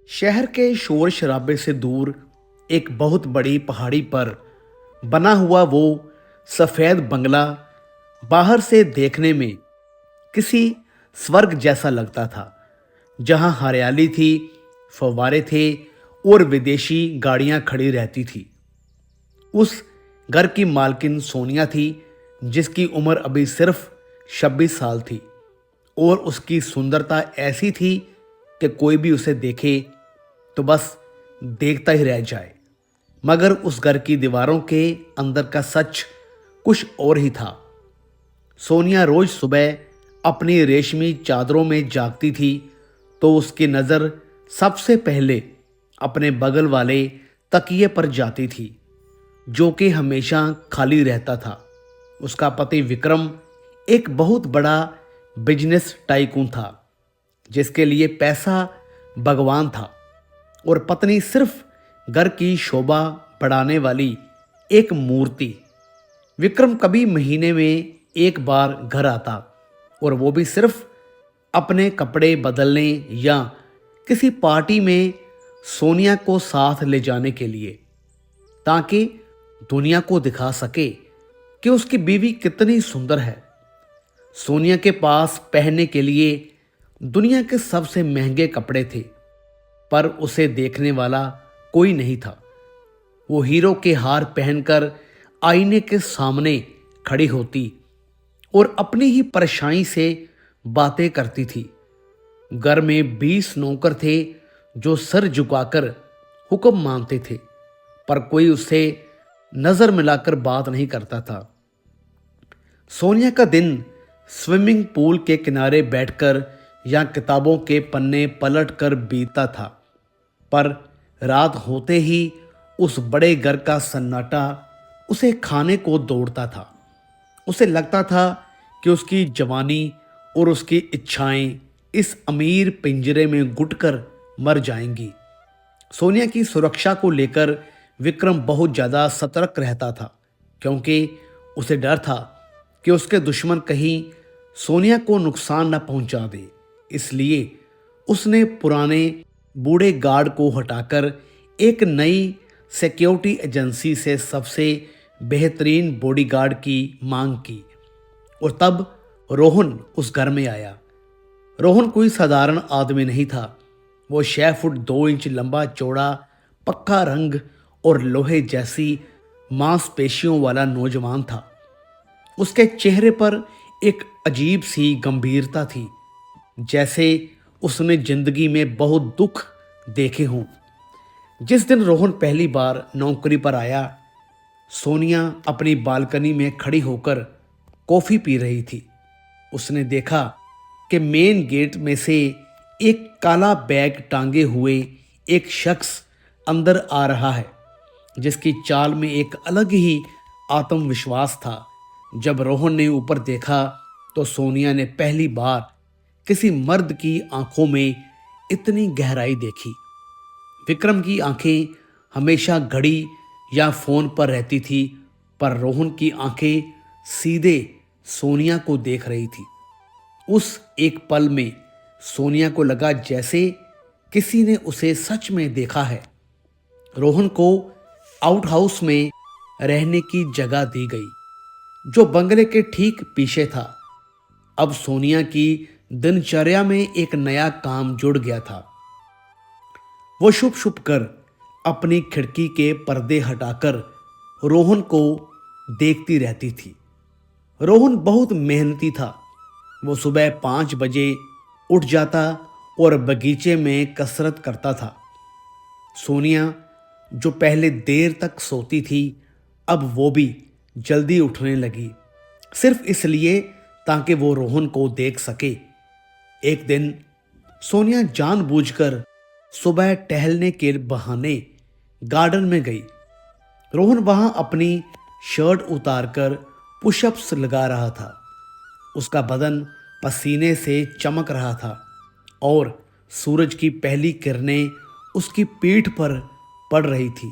शहर के शोर शराबे से दूर एक बहुत बड़ी पहाड़ी पर बना हुआ वो सफ़ेद बंगला बाहर से देखने में किसी स्वर्ग जैसा लगता था। जहाँ हरियाली थी, फव्वारे थे और विदेशी गाड़ियाँ खड़ी रहती थी। उस घर की मालकिन सोनिया थी, जिसकी उम्र अभी सिर्फ 26 साल थी और उसकी सुंदरता ऐसी थी कि कोई भी उसे देखे तो बस देखता ही रह जाए। मगर उस घर की दीवारों के अंदर का सच कुछ और ही था। सोनिया रोज सुबह अपनी रेशमी चादरों में जागती थी तो उसकी नज़र सबसे पहले अपने बगल वाले तकिए पर जाती थी, जो कि हमेशा खाली रहता था। उसका पति विक्रम एक बहुत बड़ा बिजनेस टाइकून था, जिसके लिए पैसा भगवान था और पत्नी सिर्फ घर की शोभा बढ़ाने वाली एक मूर्ति। विक्रम कभी महीने में एक बार घर आता, और वो भी सिर्फ अपने कपड़े बदलने या किसी पार्टी में सोनिया को साथ ले जाने के लिए, ताकि दुनिया को दिखा सके कि उसकी बीवी कितनी सुंदर है। सोनिया के पास पहनने के लिए दुनिया के सबसे महंगे कपड़े थे, पर उसे देखने वाला कोई नहीं था। वो हीरो के हार पहनकर आईने के सामने खड़ी होती और अपनी ही परछाई से बातें करती थी। घर में 20 नौकर थे जो सर झुकाकर हुक्म मानते थे, पर कोई उससे नजर मिलाकर बात नहीं करता था। सोनिया का दिन स्विमिंग पूल के किनारे बैठकर या किताबों के पन्ने पलटकर बीतता था, पर रात होते ही उस बड़े घर का सन्नाटा उसे खाने को दौड़ता था। उसे लगता था कि उसकी जवानी और उसकी इच्छाएं इस अमीर पिंजरे में घुटकर मर जाएंगी। सोनिया की सुरक्षा को लेकर विक्रम बहुत ज़्यादा सतर्क रहता था, क्योंकि उसे डर था कि उसके दुश्मन कहीं सोनिया को नुकसान न पहुंचा दे। इसलिए उसने पुराने बूढ़े गार्ड को हटाकर एक नई सिक्योरिटी एजेंसी से सबसे बेहतरीन बॉडीगार्ड की मांग की। और तब रोहन उस घर में आया। रोहन कोई साधारण आदमी नहीं था। वो 6 फुट 2 इंच लंबा चौड़ा, पक्का रंग और लोहे जैसी मांसपेशियों वाला नौजवान था। उसके चेहरे पर एक अजीब सी गंभीरता थी, जैसे उसने जिंदगी में बहुत दुख देखे हों। जिस दिन रोहन पहली बार नौकरी पर आया, सोनिया अपनी बालकनी में खड़ी होकर कॉफ़ी पी रही थी। उसने देखा कि मेन गेट में से एक काला बैग टांगे हुए एक शख्स अंदर आ रहा है, जिसकी चाल में एक अलग ही आत्मविश्वास था। जब रोहन ने ऊपर देखा तो सोनिया ने पहली बार किसी मर्द की आंखों में इतनी गहराई देखी। विक्रम की आंखें हमेशा घड़ी या फोन पर रहती थी, पर रोहन की आंखें सीधे सोनिया को देख रही थी। उस एक पल में सोनिया को लगा जैसे किसी ने उसे सच में देखा है। रोहन को आउट हाउस में रहने की जगह दी गई, जो बंगले के ठीक पीछे था। अब सोनिया की दिनचर्या में एक नया काम जुड़ गया था। वो छुप छुप कर अपनी खिड़की के पर्दे हटाकर रोहन को देखती रहती थी। रोहन बहुत मेहनती था। वो सुबह 5 बजे उठ जाता और बगीचे में कसरत करता था। सोनिया, जो पहले देर तक सोती थी, अब वो भी जल्दी उठने लगी, सिर्फ इसलिए ताकि वो रोहन को देख सके। एक दिन सोनिया जानबूझकर सुबह टहलने के बहाने गार्डन में गई। रोहन वहां अपनी शर्ट उतारकर पुशअप्स लगा रहा था। उसका बदन पसीने से चमक रहा था और सूरज की पहली किरणें उसकी पीठ पर पड़ रही थी।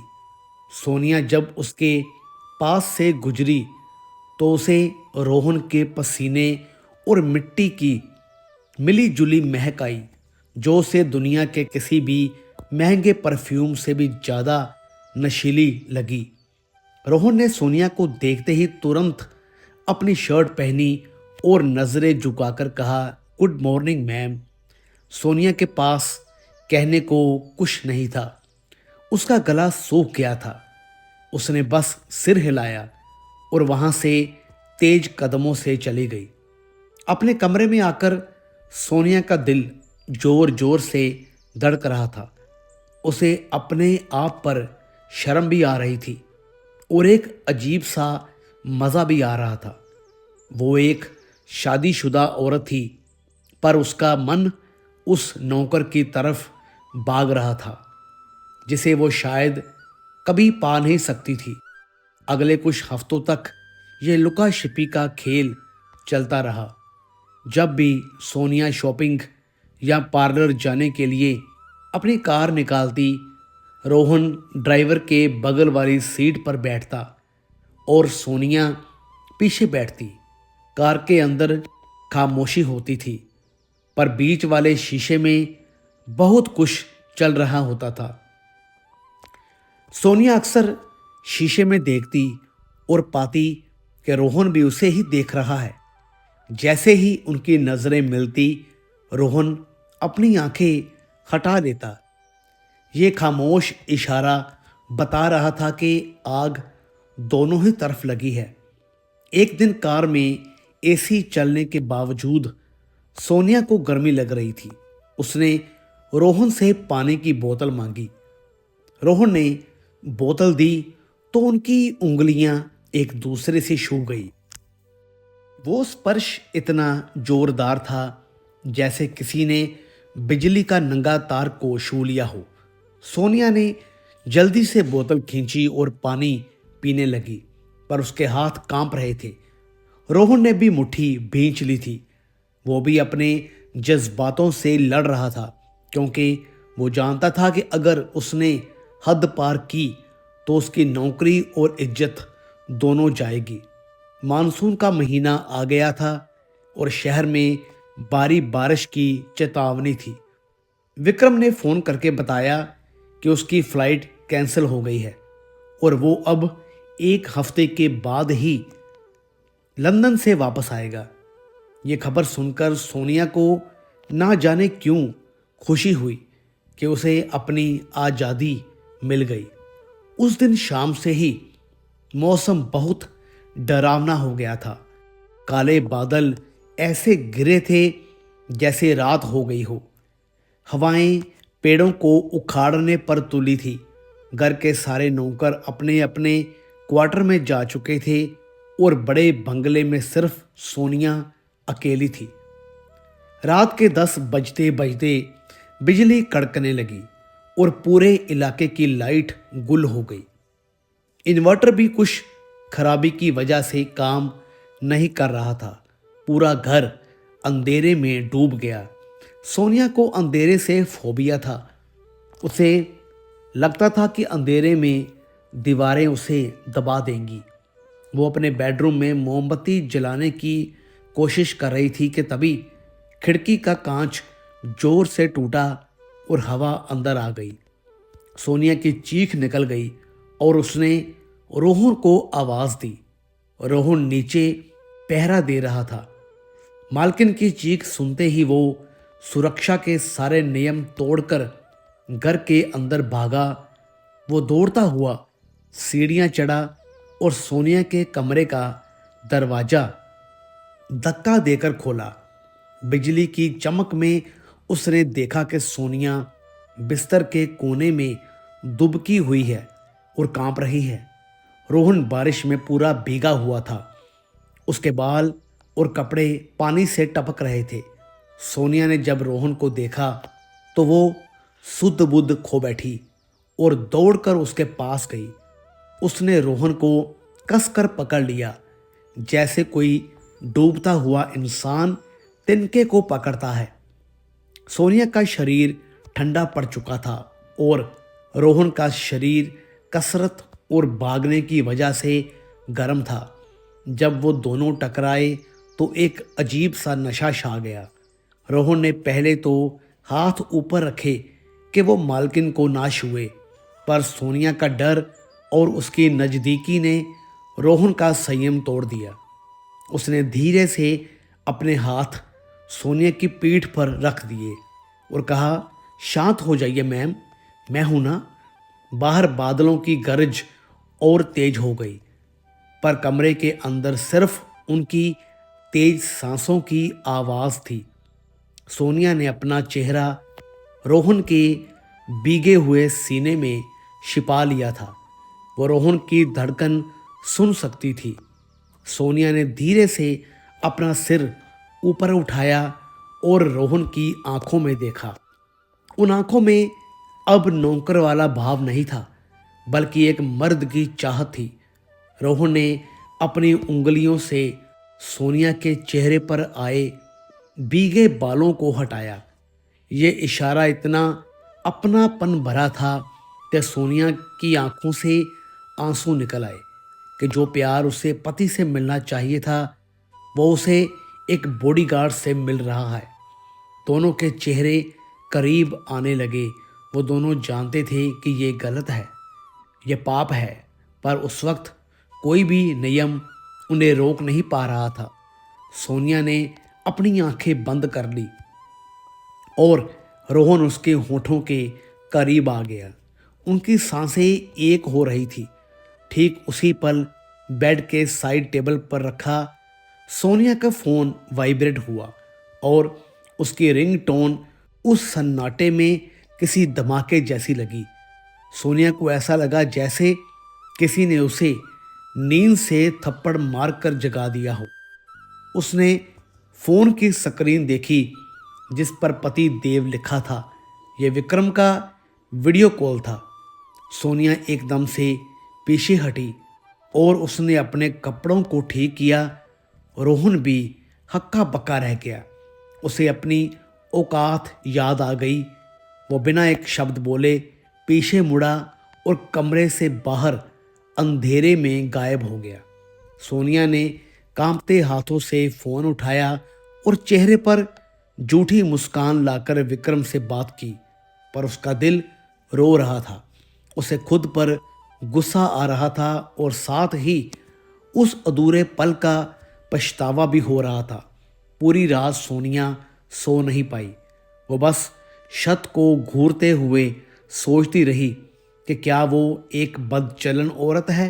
सोनिया जब उसके पास से गुजरी तो उसे रोहन के पसीने और मिट्टी की मिली जुली महक आई, जो उसे दुनिया के किसी भी महंगे परफ्यूम से भी ज़्यादा नशीली लगी। रोहन ने सोनिया को देखते ही तुरंत अपनी शर्ट पहनी और नज़रें झुकाकर कहा, गुड मॉर्निंग मैम। सोनिया के पास कहने को कुछ नहीं था। उसका गला सूख गया था। उसने बस सिर हिलाया और वहां से तेज कदमों से चली गई। अपने कमरे में आकर सोनिया का दिल जोर जोर से धड़क रहा था। उसे अपने आप पर शर्म भी आ रही थी और एक अजीब सा मज़ा भी आ रहा था। वो एक शादीशुदा औरत थी, पर उसका मन उस नौकर की तरफ भाग रहा था जिसे वो शायद कभी पा नहीं सकती थी। अगले कुछ हफ्तों तक ये लुका छिपी का खेल चलता रहा। जब भी सोनिया शॉपिंग या पार्लर जाने के लिए अपनी कार निकालती, रोहन ड्राइवर के बगल वाली सीट पर बैठता और सोनिया पीछे बैठती। कार के अंदर खामोशी होती थी, पर बीच वाले शीशे में बहुत कुछ चल रहा होता था। सोनिया अक्सर शीशे में देखती और पाती कि रोहन भी उसे ही देख रहा है। जैसे ही उनकी नज़रें मिलती, रोहन अपनी आंखें हटा देता। ये खामोश इशारा बता रहा था कि आग दोनों ही तरफ लगी है। एक दिन कार में एसी चलने के बावजूद सोनिया को गर्मी लग रही थी। उसने रोहन से पानी की बोतल मांगी। रोहन ने बोतल दी तो उनकी उंगलियां एक दूसरे से छू गई। वो स्पर्श इतना जोरदार था जैसे किसी ने बिजली का नंगा तार को छू लिया हो। सोनिया ने जल्दी से बोतल खींची और पानी पीने लगी, पर उसके हाथ कांप रहे थे। रोहन ने भी मुट्ठी भींच ली थी। वो भी अपने जज्बातों से लड़ रहा था, क्योंकि वो जानता था कि अगर उसने हद पार की तो उसकी नौकरी और इज्जत दोनों जाएगी। मानसून का महीना आ गया था और शहर में भारी बारिश की चेतावनी थी। विक्रम ने फ़ोन करके बताया कि उसकी फ़्लाइट कैंसिल हो गई है और वो अब एक हफ्ते के बाद ही लंदन से वापस आएगा। ये खबर सुनकर सोनिया को ना जाने क्यों खुशी हुई कि उसे अपनी आज़ादी मिल गई। उस दिन शाम से ही मौसम बहुत डरावना हो गया था। काले बादल ऐसे गिरे थे जैसे रात हो गई हो। हवाएं पेड़ों को उखाड़ने पर तुली थी। घर के सारे नौकर अपने अपने क्वार्टर में जा चुके थे और बड़े बंगले में सिर्फ सोनिया अकेली थी। रात के 10 बजते बजते बिजली कड़कने लगी और पूरे इलाके की लाइट गुल हो गई। इन्वर्टर भी कुछ खराबी की वजह से काम नहीं कर रहा था। पूरा घर अंधेरे में डूब गया। सोनिया को अंधेरे से फोबिया था। उसे लगता था कि अंधेरे में दीवारें उसे दबा देंगी। वो अपने बेडरूम में मोमबत्ती जलाने की कोशिश कर रही थी कि तभी खिड़की का कांच जोर से टूटा और हवा अंदर आ गई। सोनिया की चीख निकल गई और उसने रोहन को आवाज़ दी। रोहन नीचे पहरा दे रहा था। मालकिन की चीख सुनते ही वो सुरक्षा के सारे नियम तोड़कर घर के अंदर भागा। वो दौड़ता हुआ सीढ़ियां चढ़ा और सोनिया के कमरे का दरवाज़ा धक्का देकर खोला। बिजली की चमक में उसने देखा कि सोनिया बिस्तर के कोने में दुबकी हुई है और कांप रही है। रोहन बारिश में पूरा भीगा हुआ था। उसके बाल और कपड़े पानी से टपक रहे थे। सोनिया ने जब रोहन को देखा तो वो सुध बुध खो बैठी और दौड़कर उसके पास गई। उसने रोहन को कसकर पकड़ लिया, जैसे कोई डूबता हुआ इंसान तिनके को पकड़ता है। सोनिया का शरीर ठंडा पड़ चुका था और रोहन का शरीर कसरत और भागने की वजह से गर्म था। जब वो दोनों टकराए तो एक अजीब सा नशा छा गया। रोहन ने पहले तो हाथ ऊपर रखे, कि वो मालकिन को नाश हुए, पर सोनिया का डर और उसकी नज़दीकी ने रोहन का संयम तोड़ दिया। उसने धीरे से अपने हाथ सोनिया की पीठ पर रख दिए और कहा, शांत हो जाइए मैम, मैं हूं ना। बाहर बादलों की गरज और तेज हो गई, पर कमरे के अंदर सिर्फ उनकी तेज सांसों की आवाज़ थी। सोनिया ने अपना चेहरा रोहन के भीगे हुए सीने में छिपा लिया था। वो रोहन की धड़कन सुन सकती थी। सोनिया ने धीरे से अपना सिर ऊपर उठाया और रोहन की आंखों में देखा। उन आंखों में अब नौकर वाला भाव नहीं था, बल्कि एक मर्द की चाहत थी। रोहन ने अपनी उंगलियों से सोनिया के चेहरे पर आए भीगे बालों को हटाया। ये इशारा इतना अपनापन भरा था कि सोनिया की आंखों से आंसू निकल आए कि जो प्यार उसे पति से मिलना चाहिए था, वो उसे एक बॉडीगार्ड से मिल रहा है। दोनों के चेहरे करीब आने लगे। वो दोनों जानते थे कि ये गलत है, ये पाप है, पर उस वक्त कोई भी नियम उन्हें रोक नहीं पा रहा था। सोनिया ने अपनी आंखें बंद कर ली और रोहन उसके होठों के करीब आ गया। उनकी सांसें एक हो रही थी। ठीक उसी पल बेड के साइड टेबल पर रखा सोनिया का फोन वाइब्रेट हुआ और उसकी रिंगटोन उस सन्नाटे में किसी धमाके जैसी लगी। सोनिया को ऐसा लगा जैसे किसी ने उसे नींद से थप्पड़ मारकर जगा दिया हो। उसने फोन की स्क्रीन देखी जिस पर पति देव लिखा था। यह विक्रम का वीडियो कॉल था। सोनिया एकदम से पीछे हटी और उसने अपने कपड़ों को ठीक किया। रोहन भी हक्का बक्का रह गया। उसे अपनी औकात याद आ गई। वो बिना एक शब्द बोले पीछे मुड़ा और कमरे से बाहर अंधेरे में गायब हो गया। सोनिया ने कांपते हाथों से फोन उठाया और चेहरे पर झूठी मुस्कान लाकर विक्रम से बात की, पर उसका दिल रो रहा था। उसे खुद पर गुस्सा आ रहा था और साथ ही उस अधूरे पल का पछतावा भी हो रहा था। पूरी रात सोनिया सो नहीं पाई। वो बस छत को घूरते हुए सोचती रही कि क्या वो एक बदचलन औरत है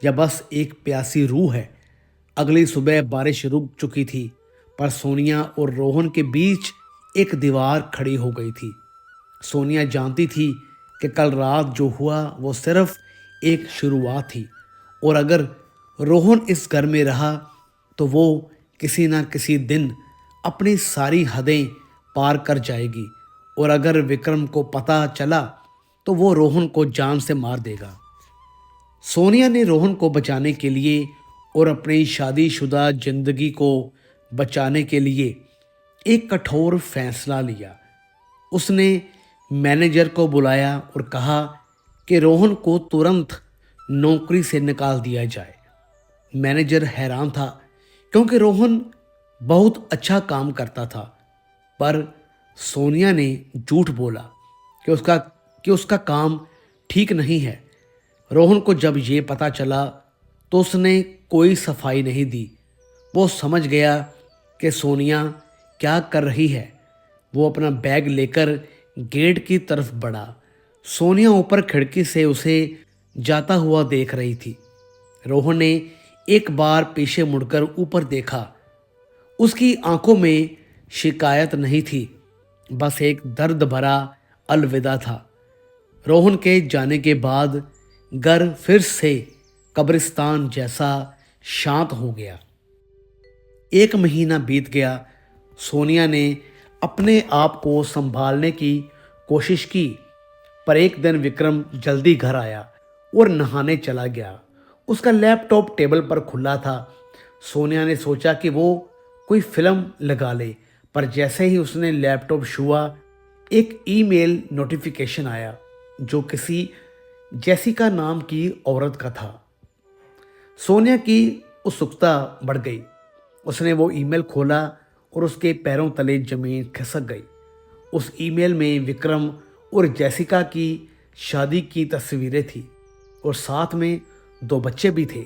या बस एक प्यासी रूह है। अगली सुबह बारिश रुक चुकी थी, पर सोनिया और रोहन के बीच एक दीवार खड़ी हो गई थी। सोनिया जानती थी कि कल रात जो हुआ वो सिर्फ एक शुरुआत थी, और अगर रोहन इस घर में रहा तो वो किसी ना किसी दिन अपनी सारी हदें पार कर जाएगी, और अगर विक्रम को पता चला तो वो रोहन को जान से मार देगा। सोनिया ने रोहन को बचाने के लिए और अपनी शादीशुदा जिंदगी को बचाने के लिए एक कठोर फैसला लिया। उसने मैनेजर को बुलाया और कहा कि रोहन को तुरंत नौकरी से निकाल दिया जाए। मैनेजर हैरान था क्योंकि रोहन बहुत अच्छा काम करता था, पर सोनिया ने झूठ बोला कि उसका काम ठीक नहीं है। रोहन को जब ये पता चला तो उसने कोई सफाई नहीं दी। वो समझ गया कि सोनिया क्या कर रही है। वो अपना बैग लेकर गेट की तरफ बढ़ा। सोनिया ऊपर खिड़की से उसे जाता हुआ देख रही थी। रोहन ने एक बार पीछे मुड़कर ऊपर देखा। उसकी आंखों में शिकायत नहीं थी, बस एक दर्द भरा अलविदा था। रोहन के जाने के बाद घर फिर से कब्रिस्तान जैसा शांत हो गया। 1 महीना बीत गया। सोनिया ने अपने आप को संभालने की कोशिश की, पर एक दिन विक्रम जल्दी घर आया और नहाने चला गया। उसका लैपटॉप टेबल पर खुला था। सोनिया ने सोचा कि वो कोई फिल्म लगा ले, पर जैसे ही उसने लैपटॉप छुआ, एक ईमेल नोटिफिकेशन आया जो किसी जेसिका नाम की औरत का था। सोनिया की उत्सुकता बढ़ गई। उसने वो ईमेल खोला और उसके पैरों तले जमीन खिसक गई। उस ईमेल में विक्रम और जेसिका की शादी की तस्वीरें थी और साथ में 2 बच्चे भी थे।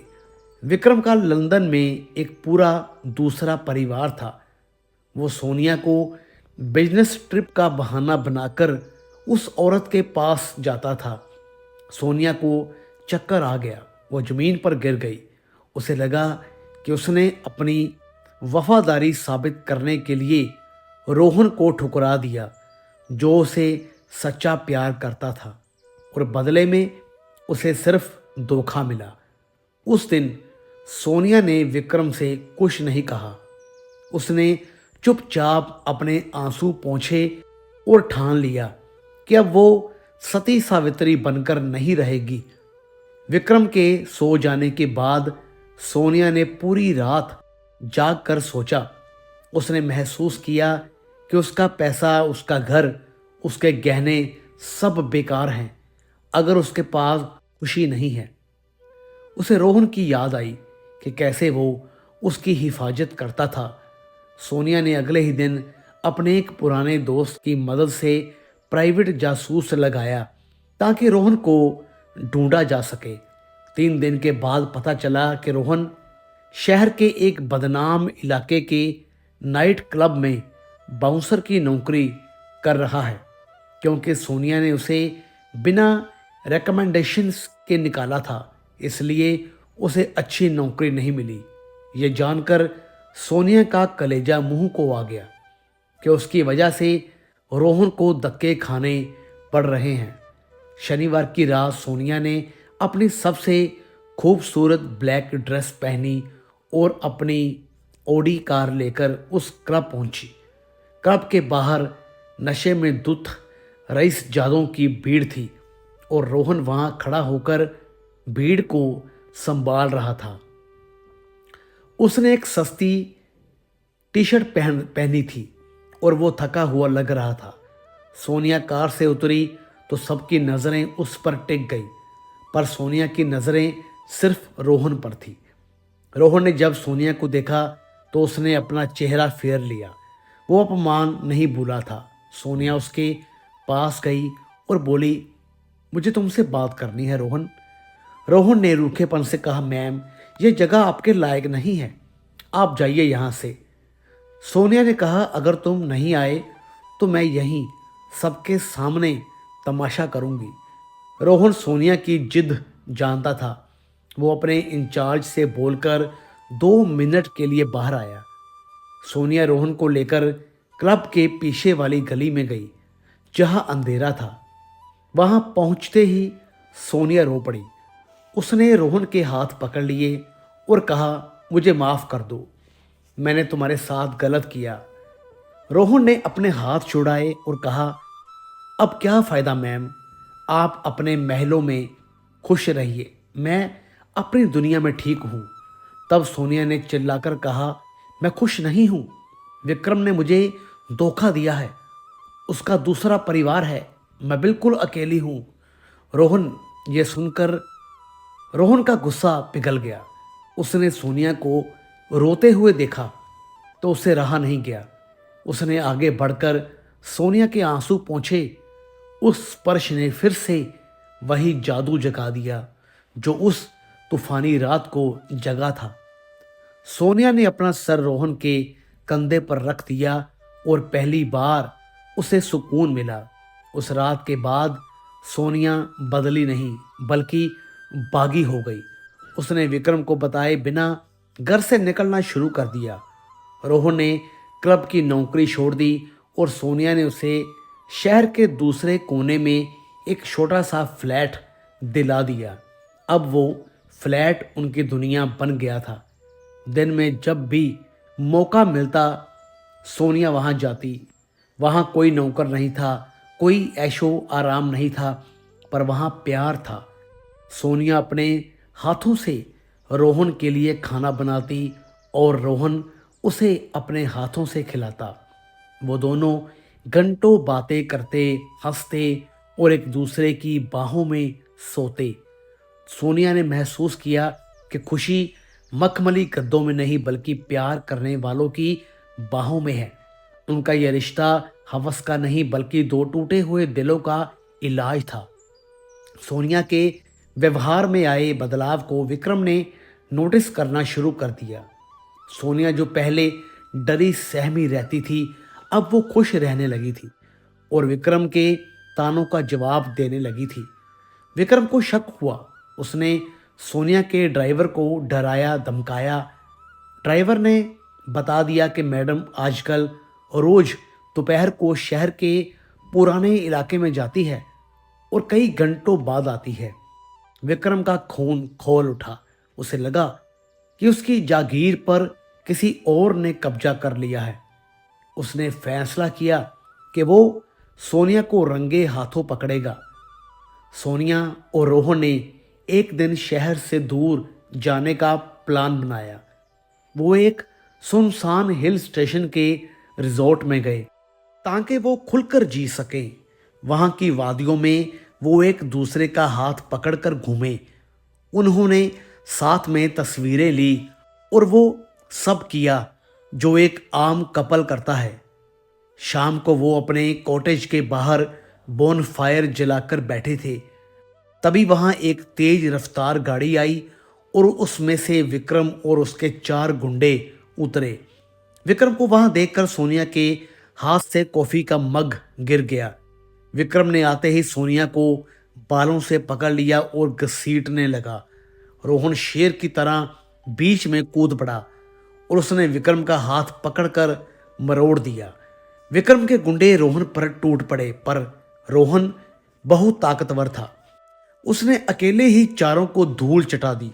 विक्रम का लंदन में एक पूरा दूसरा परिवार था। वो सोनिया को बिजनेस ट्रिप का बहाना बनाकर उस औरत के पास जाता था। सोनिया को चक्कर आ गया, वो ज़मीन पर गिर गई। उसे लगा कि उसने अपनी वफादारी साबित करने के लिए रोहन को ठुकरा दिया, जो उसे सच्चा प्यार करता था, और बदले में उसे सिर्फ धोखा मिला। उस दिन सोनिया ने विक्रम से कुछ नहीं कहा। उसने चुपचाप अपने आंसू पोंछे और ठान लिया कि अब वो सती सावित्री बनकर नहीं रहेगी। विक्रम के सो जाने के बाद सोनिया ने पूरी रात जाग कर सोचा। उसने महसूस किया कि उसका पैसा, उसका घर, उसके गहने सब बेकार हैं अगर उसके पास खुशी नहीं है। उसे रोहन की याद आई कि कैसे वो उसकी हिफाजत करता था। सोनिया ने अगले ही दिन अपने एक पुराने दोस्त की मदद से प्राइवेट जासूस लगाया ताकि रोहन को ढूंढा जा सके। 3 दिन के बाद पता चला कि रोहन शहर के एक बदनाम इलाके के नाइट क्लब में बाउंसर की नौकरी कर रहा है, क्योंकि सोनिया ने उसे बिना रिकमेंडेशंस के निकाला था, इसलिए उसे अच्छी नौकरी नहीं मिली। ये जानकर सोनिया का कलेजा मुंह को आ गया कि उसकी वजह से रोहन को धक्के खाने पड़ रहे हैं। शनिवार की रात सोनिया ने अपनी सबसे खूबसूरत ब्लैक ड्रेस पहनी और अपनी ऑडी कार लेकर उस क्लब पहुंची। क्लब के बाहर नशे में धुत रईस जादों की भीड़ थी और रोहन वहां खड़ा होकर भीड़ को संभाल रहा था। उसने एक सस्ती टी शर्ट पहनी थी और वो थका हुआ लग रहा था। सोनिया कार से उतरी तो सबकी नज़रें उस पर टिक गई, पर सोनिया की नज़रें सिर्फ रोहन पर थी। रोहन ने जब सोनिया को देखा तो उसने अपना चेहरा फेर लिया। वो अपमान नहीं भूला था। सोनिया उसके पास गई और बोली, मुझे तुमसे बात करनी है रोहन। रोहन ने रूखेपन से कहा, मैम, यह जगह आपके लायक नहीं है, आप जाइए यहाँ से। सोनिया ने कहा, अगर तुम नहीं आए तो मैं यहीं सबके सामने तमाशा करूंगी। रोहन सोनिया की जिद जानता था। वो अपने इंचार्ज से बोलकर 2 मिनट के लिए बाहर आया। सोनिया रोहन को लेकर क्लब के पीछे वाली गली में गई जहां अंधेरा था। वहां पहुंचते ही सोनिया रो पड़ी। उसने रोहन के हाथ पकड़ लिए और कहा, मुझे माफ़ कर दो, मैंने तुम्हारे साथ गलत किया। रोहन ने अपने हाथ छुड़ाए और कहा, अब क्या फ़ायदा मैम, आप अपने महलों में खुश रहिए, मैं अपनी दुनिया में ठीक हूँ। तब सोनिया ने चिल्लाकर कहा, मैं खुश नहीं हूँ, विक्रम ने मुझे धोखा दिया है, उसका दूसरा परिवार है, मैं बिल्कुल अकेली हूँ। रोहन ये सुनकर रोहन का गुस्सा पिघल गया। उसने सोनिया को रोते हुए देखा तो उसे रहा नहीं गया। उसने आगे बढ़कर सोनिया के आंसू पोंछे। उस स्पर्श ने फिर से वही जादू जगा दिया जो उस तूफानी रात को जगा था। सोनिया ने अपना सर रोहन के कंधे पर रख दिया और पहली बार उसे सुकून मिला। उस रात के बाद सोनिया बदली नहीं बल्कि बागी हो गई। उसने विक्रम को बताए बिना घर से निकलना शुरू कर दिया। रोहन ने क्लब की नौकरी छोड़ दी और सोनिया ने उसे शहर के दूसरे कोने में एक छोटा सा फ्लैट दिला दिया। अब वो फ्लैट उनकी दुनिया बन गया था। दिन में जब भी मौका मिलता सोनिया वहां जाती। वहां कोई नौकर नहीं था, कोई ऐशो आराम नहीं था, पर वहां प्यार था। सोनिया अपने हाथों से रोहन के लिए खाना बनाती और रोहन उसे अपने हाथों से खिलाता। वो दोनों घंटों बातें करते, हंसते और एक दूसरे की बाहों में सोते। सोनिया ने महसूस किया कि खुशी मखमली गद्दों में नहीं बल्कि प्यार करने वालों की बाहों में है। उनका यह रिश्ता हवस का नहीं बल्कि 2 टूटे हुए दिलों का इलाज था। सोनिया के व्यवहार में आए बदलाव को विक्रम ने नोटिस करना शुरू कर दिया। सोनिया जो पहले डरी सहमी रहती थी, अब वो खुश रहने लगी थी और विक्रम के तानों का जवाब देने लगी थी। विक्रम को शक हुआ। उसने सोनिया के ड्राइवर को डराया धमकाया। ड्राइवर ने बता दिया कि मैडम आजकल रोज दोपहर को शहर के पुराने इलाके में जाती है और कई घंटों बाद आती है। विक्रम का खून खौल उठा। उसे लगा कि उसकी जागीर पर किसी और ने कब्जा कर लिया है। उसने फैसला किया कि वो सोनिया को रंगे हाथों पकड़ेगा। सोनिया और रोहन ने एक दिन शहर से दूर जाने का प्लान बनाया। वो एक सुनसान हिल स्टेशन के रिजॉर्ट में गए ताकि वो खुलकर जी सकें। वहाँ की वादियों में वो एक दूसरे का हाथ पकड़कर घूमे। उन्होंने साथ में तस्वीरें ली और वो सब किया जो एक आम कपल करता है। शाम को वो अपने कॉटेज के बाहर बोनफायर जलाकर बैठे थे। तभी वहां एक तेज रफ्तार गाड़ी आई और उसमें से विक्रम और उसके 4 गुंडे उतरे। विक्रम को वहां देखकर सोनिया के हाथ से कॉफी का मग गिर गया। विक्रम ने आते ही सोनिया को बालों से पकड़ लिया और घसीटने लगा। रोहन शेर की तरह बीच में कूद पड़ा और उसने विक्रम का हाथ पकड़कर मरोड़ दिया। विक्रम के गुंडे रोहन पर टूट पड़े, पर रोहन बहुत ताकतवर था। उसने अकेले ही चारों को धूल चटा दी।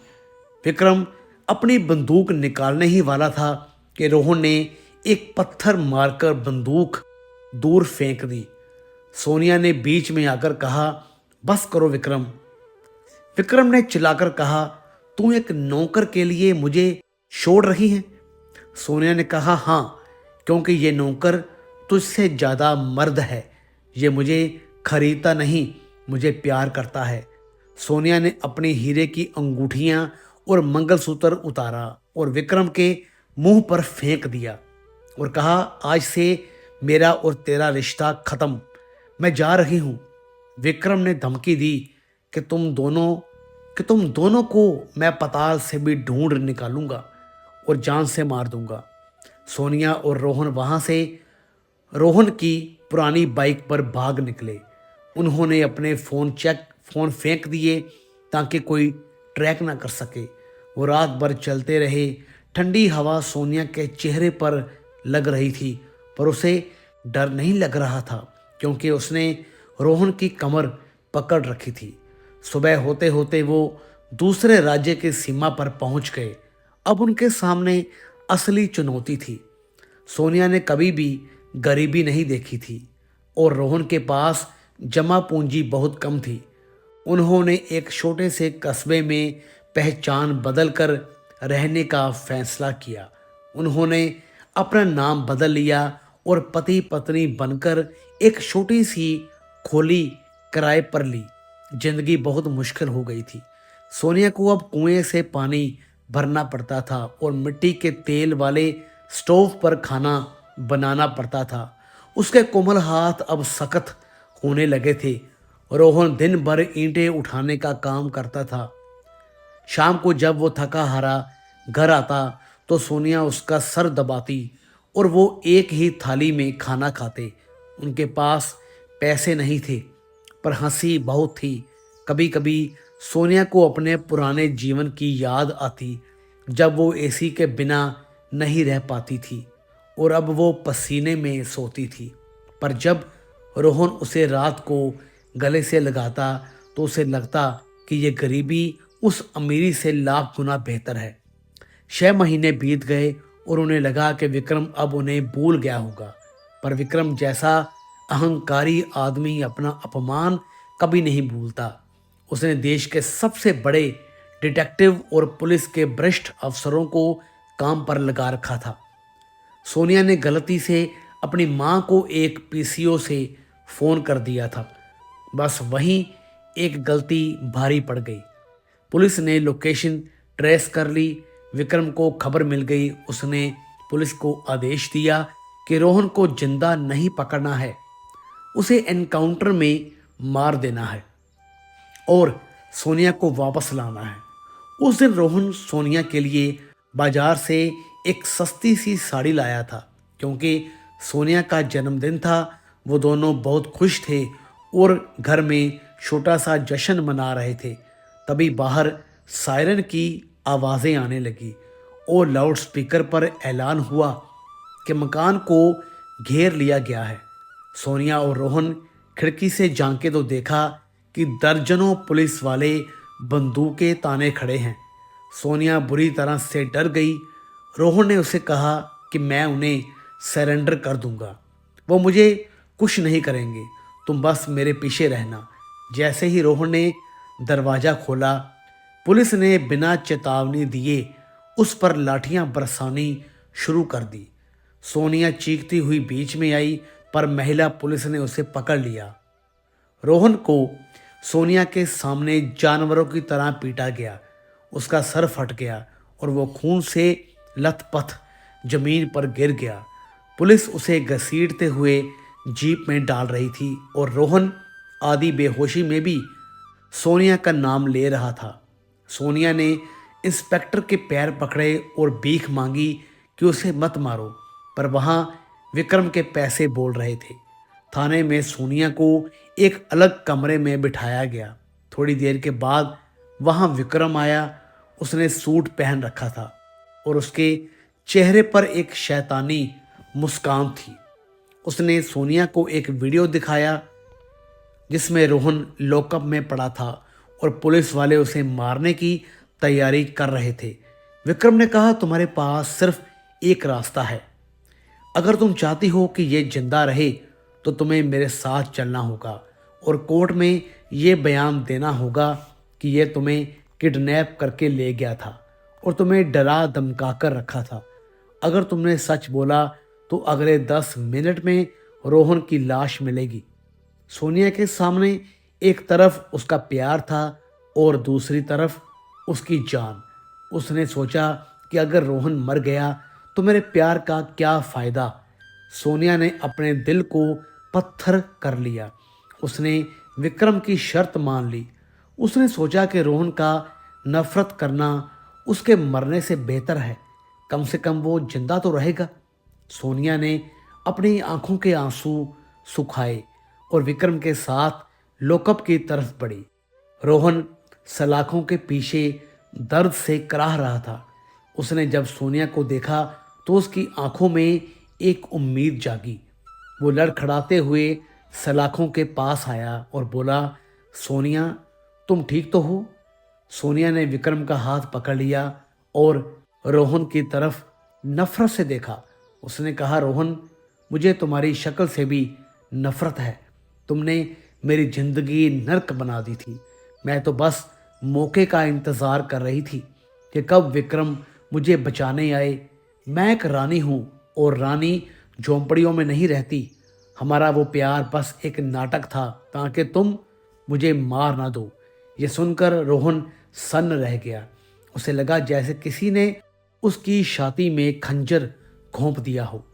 विक्रम अपनी बंदूक निकालने ही वाला था कि रोहन ने एक पत्थर मारकर बंदूक दूर फेंक दी। सोनिया ने बीच में आकर कहा, बस करो विक्रम। विक्रम ने चिल्लाकर कहा, तू एक नौकर के लिए मुझे छोड़ रही है? सोनिया ने कहा, हाँ, क्योंकि ये नौकर तुझसे ज़्यादा मर्द है। ये मुझे खरीदता नहीं, मुझे प्यार करता है। सोनिया ने अपनी हीरे की अंगूठियां और मंगलसूत्र उतारा और विक्रम के मुंह पर फेंक दिया और कहा, आज से मेरा और तेरा रिश्ता खत्म, मैं जा रही हूँ। विक्रम ने धमकी दी कि तुम दोनों को मैं पाताल से भी ढूंढ निकालूंगा और जान से मार दूंगा। सोनिया और रोहन वहां से रोहन की पुरानी बाइक पर भाग निकले। उन्होंने अपने फोन फेंक दिए ताकि कोई ट्रैक ना कर सके। वो रात भर चलते रहे। ठंडी हवा सोनिया के चेहरे पर लग रही थी, पर उसे डर नहीं लग रहा था क्योंकि उसने रोहन की कमर पकड़ रखी थी। सुबह होते होते वो दूसरे राज्य की सीमा पर पहुंच गए। अब उनके सामने असली चुनौती थी। सोनिया ने कभी भी गरीबी नहीं देखी थी और रोहन के पास जमा पूंजी बहुत कम थी। उन्होंने एक छोटे से कस्बे में पहचान बदलकर रहने का फैसला किया। उन्होंने अपना नाम बदल लिया और पति पत्नी बनकर एक छोटी सी खोली किराए पर ली। जिंदगी बहुत मुश्किल हो गई थी। सोनिया को अब कुएं से पानी भरना पड़ता था और मिट्टी के तेल वाले स्टोव पर खाना बनाना पड़ता था। उसके कोमल हाथ अब सख्त होने लगे थे। रोहन दिन भर ईंटें उठाने का काम करता था। शाम को जब वो थका हारा घर आता तो सोनिया उसका सर दबाती और वो एक ही थाली में खाना खाते। उनके पास पैसे नहीं थे, पर हंसी बहुत थी। कभी कभी सोनिया को अपने पुराने जीवन की याद आती, जब वो एसी के बिना नहीं रह पाती थी और अब वो पसीने में सोती थी। पर जब रोहन उसे रात को गले से लगाता तो उसे लगता कि ये गरीबी उस अमीरी से लाख गुना बेहतर है। 6 महीने बीत गए और उन्हें लगा कि विक्रम अब उन्हें भूल गया होगा, पर विक्रम जैसा अहंकारी आदमी अपना अपमान कभी नहीं भूलता। उसने देश के सबसे बड़े डिटेक्टिव और पुलिस के वरिष्ठ अफसरों को काम पर लगा रखा था। सोनिया ने गलती से अपनी मां को एक पीसीओ से फ़ोन कर दिया था। बस वहीं एक गलती भारी पड़ गई। पुलिस ने लोकेशन ट्रेस कर ली। विक्रम को खबर मिल गई। उसने पुलिस को आदेश दिया कि रोहन को जिंदा नहीं पकड़ना है, उसे एनकाउंटर में मार देना है और सोनिया को वापस लाना है। उस दिन रोहन सोनिया के लिए बाजार से एक सस्ती सी साड़ी लाया था क्योंकि सोनिया का जन्मदिन था। वो दोनों बहुत खुश थे और घर में छोटा सा जश्न मना रहे थे। तभी बाहर सायरन की आवाज़ें आने लगी और लाउड स्पीकर पर ऐलान हुआ कि मकान को घेर लिया गया है। सोनिया और रोहन खिड़की से झांके तो देखा कि दर्जनों पुलिस वाले बंदूकें ताने खड़े हैं। सोनिया बुरी तरह से डर गई। रोहन ने उसे कहा कि मैं उन्हें सरेंडर कर दूंगा, वो मुझे कुछ नहीं करेंगे, तुम बस मेरे पीछे रहना। जैसे ही रोहन ने दरवाज़ा खोला, पुलिस ने बिना चेतावनी दिए उस पर लाठियां बरसानी शुरू कर दी। सोनिया चीखती हुई बीच में आई, पर महिला पुलिस ने उसे पकड़ लिया। रोहन को सोनिया के सामने जानवरों की तरह पीटा गया। उसका सर फट गया और वो खून से लथपथ जमीन पर गिर गया। पुलिस उसे घसीटते हुए जीप में डाल रही थी और रोहन आधी बेहोशी में भी सोनिया का नाम ले रहा था। सोनिया ने इंस्पेक्टर के पैर पकड़े और भीख मांगी कि उसे मत मारो, पर वहाँ विक्रम के पैसे बोल रहे थे। थाने में सोनिया को एक अलग कमरे में बिठाया गया। थोड़ी देर के बाद वहाँ विक्रम आया। उसने सूट पहन रखा था और उसके चेहरे पर एक शैतानी मुस्कान थी। उसने सोनिया को एक वीडियो दिखाया जिसमें रोहन लॉकअप में पड़ा था और पुलिस वाले उसे मारने की तैयारी कर रहे थे। विक्रम ने कहा, तुम्हारे पास सिर्फ एक रास्ता है। अगर तुम चाहती हो कि ये जिंदा रहे तो तुम्हें मेरे साथ चलना होगा और कोर्ट में ये बयान देना होगा कि ये तुम्हें किडनैप करके ले गया था और तुम्हें डरा धमका कर रखा था। अगर तुमने सच बोला तो अगले 10 मिनट में रोहन की लाश मिलेगी। सोनिया के सामने एक तरफ उसका प्यार था और दूसरी तरफ उसकी जान। उसने सोचा कि अगर रोहन मर गया तो मेरे प्यार का क्या फ़ायदा। सोनिया ने अपने दिल को पत्थर कर लिया। उसने विक्रम की शर्त मान ली। उसने सोचा कि रोहन का नफरत करना उसके मरने से बेहतर है, कम से कम वो जिंदा तो रहेगा। सोनिया ने अपनी आंखों के आंसू सुखाए और विक्रम के साथ लॉकअप की तरफ बढ़ी। रोहन सलाखों के पीछे दर्द से कराह रहा था। उसने जब सोनिया को देखा तो उसकी आंखों में एक उम्मीद जागी। वो लड़खड़ाते हुए सलाखों के पास आया और बोला, सोनिया तुम ठीक तो हो? सोनिया ने विक्रम का हाथ पकड़ लिया और रोहन की तरफ नफरत से देखा। उसने कहा, रोहन मुझे तुम्हारी शक्ल से भी नफरत है। तुमने मेरी जिंदगी नर्क बना दी थी। मैं तो बस मौके का इंतज़ार कर रही थी कि कब विक्रम मुझे बचाने आए। मैं एक रानी हूँ और रानी झोंपड़ियों में नहीं रहती। हमारा वो प्यार बस एक नाटक था ताकि तुम मुझे मार ना दो। ये सुनकर रोहन सन्न रह गया। उसे लगा जैसे किसी ने उसकी छाती में खंजर घोंप दिया हो।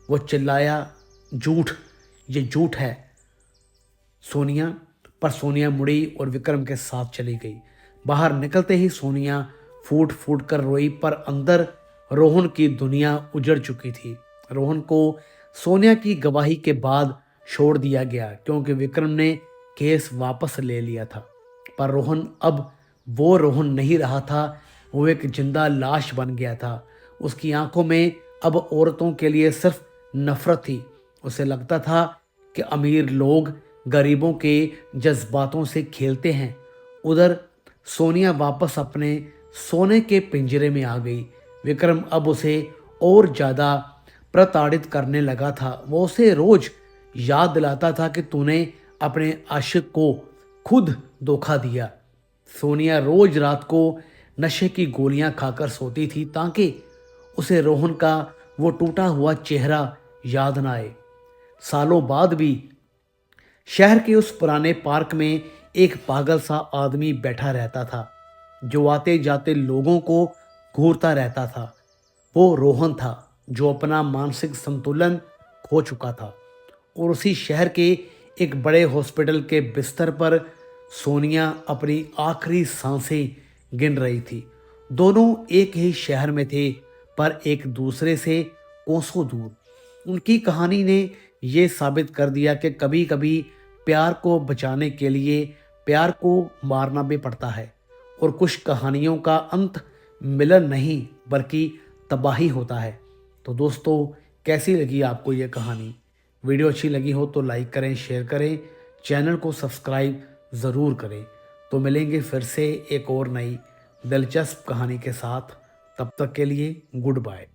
वो चिल्लाया, झूठ, ये झूठ है सोनिया। पर सोनिया मुड़ी और विक्रम के साथ चली गई। बाहर निकलते ही सोनिया फूट फूट कर रोई, पर अंदर रोहन की दुनिया उजड़ चुकी थी। रोहन को सोनिया की गवाही के बाद छोड़ दिया गया क्योंकि विक्रम ने केस वापस ले लिया था। पर रोहन अब वो रोहन नहीं रहा था। वो एक जिंदा लाश बन गया था। उसकी आंखों में अब औरतों के लिए सिर्फ नफरत थी। उसे लगता था कि अमीर लोग गरीबों के जज्बातों से खेलते हैं। उधर सोनिया वापस अपने सोने के पिंजरे में आ गई। विक्रम अब उसे और ज़्यादा प्रताड़ित करने लगा था। वो उसे रोज याद दिलाता था कि तूने अपने आशिक को खुद धोखा दिया। सोनिया रोज रात को नशे की गोलियां खाकर सोती थी ताकि उसे रोहन का वो टूटा हुआ चेहरा याद ना आए। सालों बाद भी शहर के उस पुराने पार्क में एक पागल सा आदमी बैठा रहता था जो आते जाते लोगों को घूरता रहता था। वो रोहन था जो अपना मानसिक संतुलन खो चुका था और उसी शहर के एक बड़े हॉस्पिटल के बिस्तर पर सोनिया अपनी आखिरी सांसें गिन रही थी। दोनों एक ही शहर में थे, पर एक दूसरे से कोसों दूर। उनकी कहानी ने ये साबित कर दिया कि कभी-कभी प्यार को बचाने के लिए प्यार को मारना भी पड़ता है, और कुछ कहानियों का अंत मिलन नहीं बल्कि तबाही होता है। तो दोस्तों, कैसी लगी आपको ये कहानी? वीडियो अच्छी लगी हो तो लाइक करें, शेयर करें, चैनल को सब्सक्राइब ज़रूर करें। तो मिलेंगे फिर से एक और नई दिलचस्प कहानी के साथ। तब तक के लिए गुड बाय।